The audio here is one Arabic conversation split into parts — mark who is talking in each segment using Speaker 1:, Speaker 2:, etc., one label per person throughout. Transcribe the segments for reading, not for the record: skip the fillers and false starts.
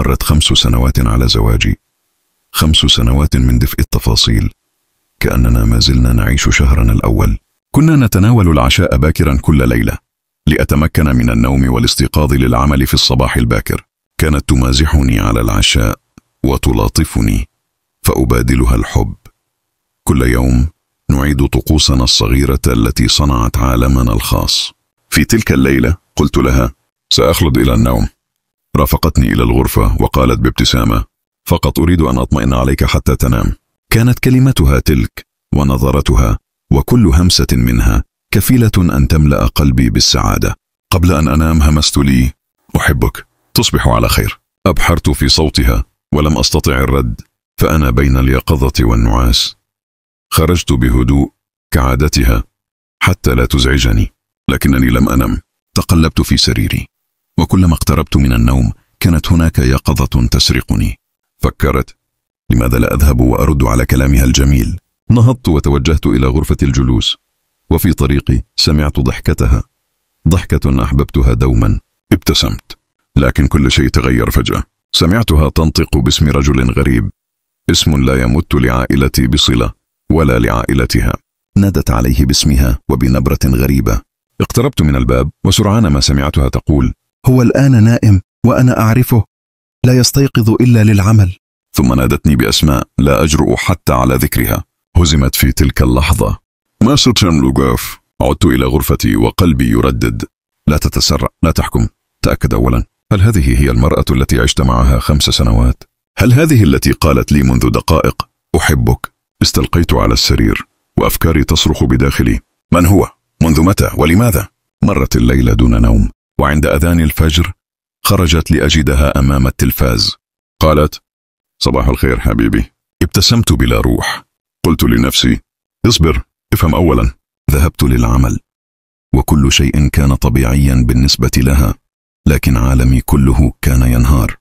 Speaker 1: مرت 5 سنوات على زواجي، 5 سنوات من دفء التفاصيل، كأننا ما زلنا نعيش شهرنا الأول. كنا نتناول العشاء باكرا كل ليلة لأتمكن من النوم والاستيقاظ للعمل في الصباح الباكر. كانت تمازحني على العشاء وتلاطفني فأبادلها الحب. كل يوم نعيد طقوسنا الصغيرة التي صنعت عالمنا الخاص. في تلك الليلة قلت لها: سأخلد إلى النوم. رافقتني إلى الغرفة وقالت بابتسامة: فقط أريد أن أطمئن عليك حتى تنام. كانت كلمتها تلك ونظرتها وكل همسة منها كفيلة أن تملأ قلبي بالسعادة. قبل أن أنام همست لي: أحبك، تصبح على خير. أبحرت في صوتها ولم أستطع الرد، فأنا بين اليقظة والنعاس. خرجت بهدوء كعادتها حتى لا تزعجني، لكنني لم أنم. تقلبت في سريري، وكلما اقتربت من النوم كانت هناك يقظة تسرقني. فكرت: لماذا لا أذهب وأرد على كلامها الجميل؟ نهضت وتوجهت إلى غرفة الجلوس، وفي طريقي سمعت ضحكتها، ضحكة أحببتها دوما. ابتسمت، لكن كل شيء تغير فجأة. سمعتها تنطق باسم رجل غريب، اسم لا يمت لعائلتي بصلة ولا لعائلتها. نادت عليه باسمها وبنبرة غريبة. اقتربت من الباب، وسرعان ما سمعتها تقول: هو الآن نائم وأنا أعرفه، لا يستيقظ إلا للعمل. ثم نادتني بأسماء لا أجرؤ حتى على ذكرها. هزمت في تلك اللحظة. ما ستملقاف. عدت إلى غرفتي وقلبي يردد: لا تتسرع، لا تحكم، تأكد أولا، هل هذه هي المرأة التي عشت معها 5 سنوات؟ هل هذه التي قالت لي منذ دقائق: أحبك؟ استلقيت على السرير وأفكاري تصرخ بداخلي: من هو؟ منذ متى؟ ولماذا؟ مرت الليلة دون نوم، وعند أذان الفجر خرجت لأجدها أمام التلفاز. قالت: صباح الخير حبيبي. ابتسمت بلا روح. قلت لنفسي: اصبر، افهم أولا. ذهبت للعمل، وكل شيء كان طبيعيا بالنسبة لها، لكن عالمي كله كان ينهار.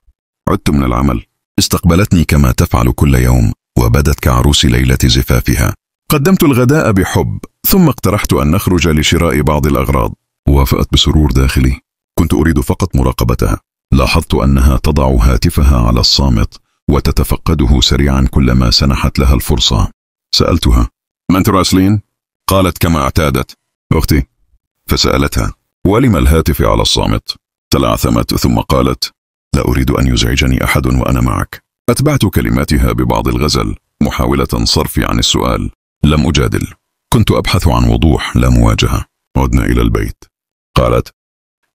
Speaker 1: عدت من العمل، استقبلتني كما تفعل كل يوم، وبدت كعروس ليلة زفافها. قدمت الغداء بحب، ثم اقترحت أن نخرج لشراء بعض الأغراض. وافقت بسرور داخلي. كنت أريد فقط مراقبتها. لاحظت أنها تضع هاتفها على الصامت وتتفقده سريعا كلما سنحت لها الفرصة. سألتها: من تراسلين؟ قالت كما اعتادت: أختي. فسألتها: ولم الهاتف على الصامت؟ تلعثمت ثم قالت: لا أريد أن يزعجني أحد وأنا معك. أتبعت كلماتها ببعض الغزل، محاولة صرفي عن السؤال. لم أجادل، كنت أبحث عن وضوح لا مواجهة. عدنا إلى البيت. قالت: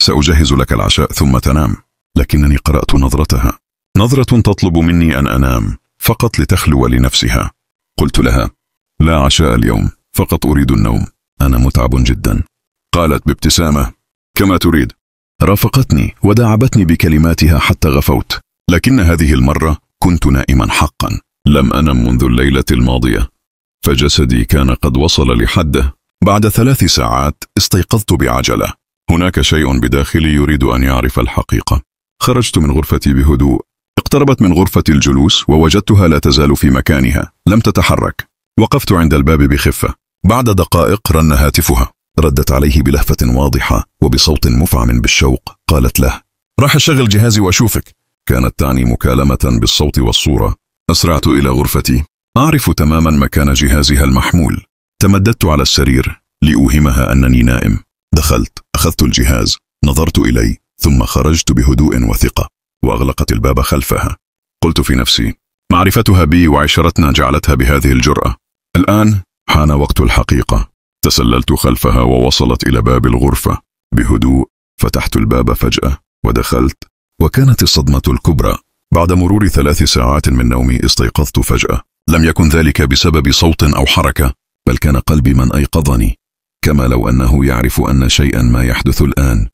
Speaker 1: سأجهز لك العشاء ثم تنام. لكنني قرأت نظرتها، نظرة تطلب مني أن أنام فقط لتخلو لنفسها. قلت لها: لا عشاء اليوم، فقط أريد النوم، أنا متعب جدا. قالت بابتسامة: كما تريد. رافقتني وداعبتني بكلماتها حتى غفوت، لكن هذه المرة كنت نائما حقا. لم أنم منذ الليلة الماضية، فجسدي كان قد وصل لحده. بعد 3 ساعات استيقظت بعجلة. هناك شيء بداخلي يريد أن يعرف الحقيقة. خرجت من غرفتي بهدوء، اقتربت من غرفة الجلوس ووجدتها لا تزال في مكانها، لم تتحرك. وقفت عند الباب بخفة. بعد دقائق رن هاتفها، ردت عليه بلهفة واضحة وبصوت مفعم بالشوق. قالت له: راح أشغل جهازي وأشوفك. كانت تعني مكالمة بالصوت والصورة. أسرعت إلى غرفتي، أعرف تماما مكان جهازها المحمول. تمددت على السرير لأوهمها أنني نائم. دخلت، أخذت الجهاز، نظرت إلي، ثم خرجت بهدوء وثقة، وأغلقت الباب خلفها. قلت في نفسي: معرفتها بي وعشرتنا جعلتها بهذه الجرأة. الآن حان وقت الحقيقة. تسللت خلفها ووصلت إلى باب الغرفة. بهدوء فتحت الباب فجأة ودخلت، وكانت الصدمة الكبرى. بعد مرور 3 ساعات من نومي استيقظت فجأة. لم يكن ذلك بسبب صوت أو حركة، بل كان قلبي من أيقظني، كما لو أنه يعرف أن شيئا ما يحدث الآن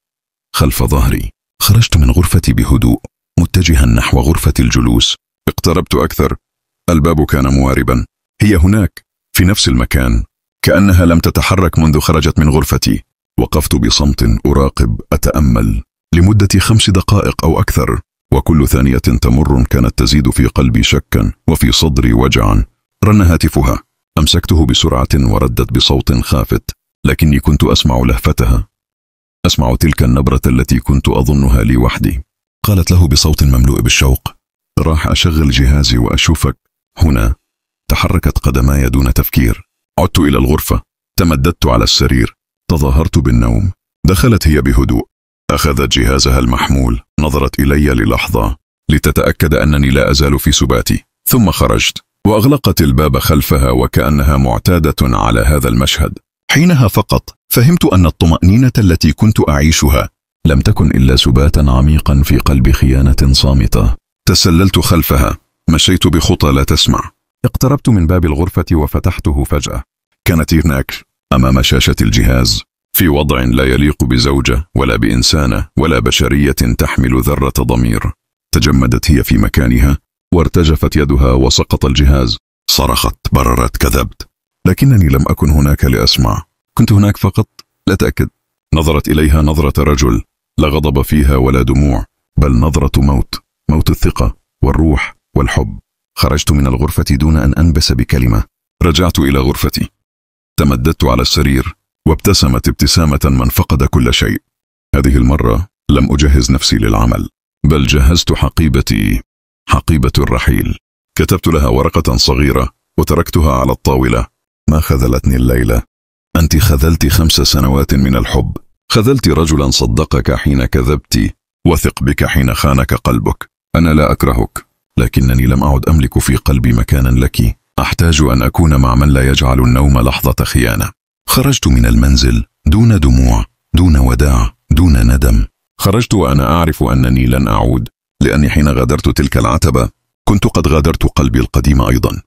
Speaker 1: خلف ظهري. خرجت من غرفتي بهدوء متجها نحو غرفة الجلوس. اقتربت أكثر. الباب كان مواربا. هي هناك في نفس المكان، كأنها لم تتحرك منذ خرجت من غرفتي. وقفت بصمت أراقب، أتأمل لمدة 5 دقائق أو أكثر، وكل ثانية تمر كانت تزيد في قلبي شكا وفي صدري وجعا. رن هاتفها، أمسكته بسرعة وردت بصوت خافت، لكني كنت أسمع لهفتها، أسمع تلك النبرة التي كنت أظنها لي وحدي. قالت له بصوت مملوء بالشوق: راح أشغل جهازي وأشوفك هنا. تحركت قدماي دون تفكير. عدت إلى الغرفة، تمددت على السرير، تظاهرت بالنوم. دخلت هي بهدوء، أخذت جهازها المحمول، نظرت إلي للحظة لتتأكد أنني لا أزال في سباتي، ثم خرجت وأغلقت الباب خلفها وكأنها معتادة على هذا المشهد. حينها فقط فهمت أن الطمأنينة التي كنت أعيشها لم تكن إلا سباتا عميقا في قلب خيانة صامتة. تسللت خلفها، مشيت بخطى لا تسمع. اقتربت من باب الغرفة وفتحته فجأة. كانت هناك أمام شاشة الجهاز في وضع لا يليق بزوجة ولا بإنسانة ولا بشرية تحمل ذرة ضمير. تجمدت هي في مكانها وارتجفت يدها وسقط الجهاز. صرخت، بررت، كذبت، لكنني لم أكن هناك لأسمع. كنت هناك فقط لأتأكد. نظرت إليها نظرة رجل، لا غضب فيها ولا دموع، بل نظرة موت، موت الثقة والروح والحب. خرجت من الغرفة دون أن أنبس بكلمة. رجعت إلى غرفتي، تمددت على السرير وابتسمت ابتسامة من فقد كل شيء. هذه المرة لم أجهز نفسي للعمل، بل جهزت حقيبتي، حقيبة الرحيل. كتبت لها ورقة صغيرة وتركتها على الطاولة. ما خذلتني الليلة. أنت خذلت 5 سنوات من الحب، خذلت رجلا صدقك حين كذبت، وثق بك حين خانك قلبك. أنا لا أكرهك، لكنني لم أعد أملك في قلبي مكانا لك. أحتاج أن أكون مع من لا يجعل النوم لحظة خيانة. خرجت من المنزل دون دموع، دون وداع، دون ندم. خرجت وأنا أعرف أنني لن أعود، لأني حين غادرت تلك العتبة كنت قد غادرت قلبي القديم أيضا.